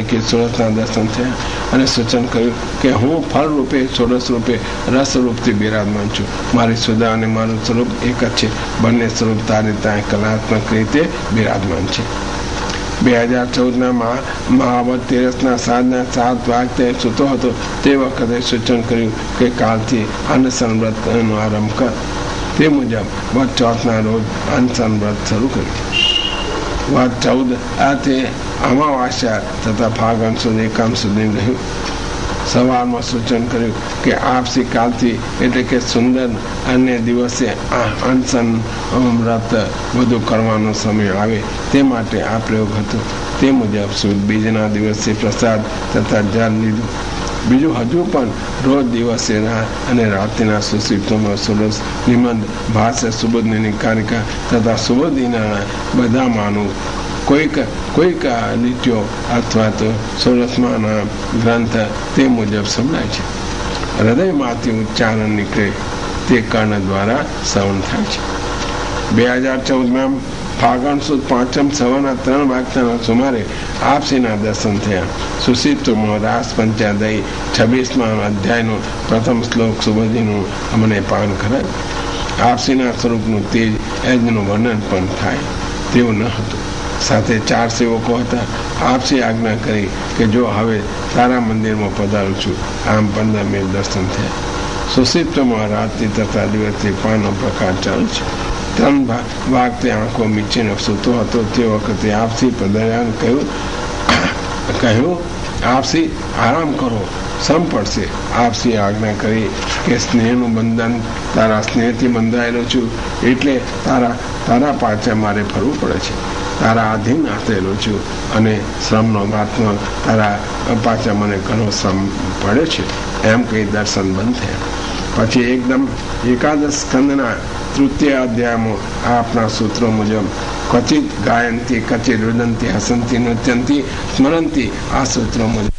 કે સોરસના દર્શન થયા અને સૂચન કર્યું કે હું ફળ રૂપે સોરસ રૂપે રસ રૂપથી બિરાજમાન છું. મારી સુધા અને મારું સ્વરૂપ એક જ છે. બંને સ્વરૂપ તારે ત્યાં કલાત્મક રીતે બિરાજમાન છે. 2014 મહાવત તેરસના સાંજના 7 વાગ્યે સૂતો હતો તે વખતે સૂચન કર્યું કે કાલથી અનશન વ્રતનો આરંભ કર. તે મુજબ વધ ચોથના રોજ અનશન વ્રત શરૂ કર્યું. વધ 14 આ તે અમાવાસ્યા તથા ફાગણ સુધી એકમ સુધી રહ્યું. સવારમાં સૂચન કર્યું કે આપસી કાલથી એટલે કે સુંદર અન્ય દિવસે આ અનશન વ્રત વધુ કરવાનો સમય આવે તે માટે આ પ્રયોગ હતો. તે મુજબ સુદ બીજના દિવસે પ્રસાદ તથા જળ લીધું. બીજું હજુ પણ રોજ દિવસે અને રાત્રિના સુશીતોમાં સુરસ નિબંધ ભાષ્ય સુબોધની કારિકા તથા સુબોધીના બધામાંનું કોઈક લીટીઓ અથવા તો સોરસમાના ગ્રંથ તે મુજબ સંભળાય છે. હૃદયમાંથી ઉચ્ચારણ નીકળે તે કર્ણ દ્વારા શ્રવણ થાય છે. 2014 ફાગણ સુદ 5મ સવારના 3 વાગ્યાના સુમારે આપસીના દર્શન થયા. સુશીતોમાં રાસ પંચાદય 26મા અધ્યાયનો પ્રથમ શ્લોક સુબોધીનું અમને પાન કરાય. આપસીના સ્વરૂપનું તેજ એજનું વર્ણન પણ થાય તેવું ન હતું. સાથે 4 સેવકો હતા. આપસી આજ્ઞા કરી કે જો હવે તારા મંદિરમાં પધારું છું. આમ 15મે દર્શન થયા. સુશીતોમાં રાત્રિ તથા દિવસથી પાનો પ્રકાર ચાલુ છે. 3 વાગતે આંખો મીચીને સૂતો હતો તે વખતે આપસી પધાર્યા કહ્યું આપસી આરામ કરો, સમ પડશે. આપસી આજ્ઞા કરી કે સ્નેહનું બંધન તારા સ્નેહથી બંધાયેલો છું એટલે તારા પાછળ મારે ફરવું પડે છે. તારા આધીન થયેલો છું અને શ્રમનો મહાત્મા તારા પાછળ મને ઘણો શ્રમ પડે છે. એમ કહી દર્શન બંધ થયા. પછી એકદમ એકાદશ સ્કંદના 3ય અધ્યાયમાં આપના સૂત્રો મુજબ ક્વચિત ગાયનથી, ક્વચિત રુદનથી, હસનથી, નૃત્યંથી, સ્મરણથી આ સૂત્રો મુજબ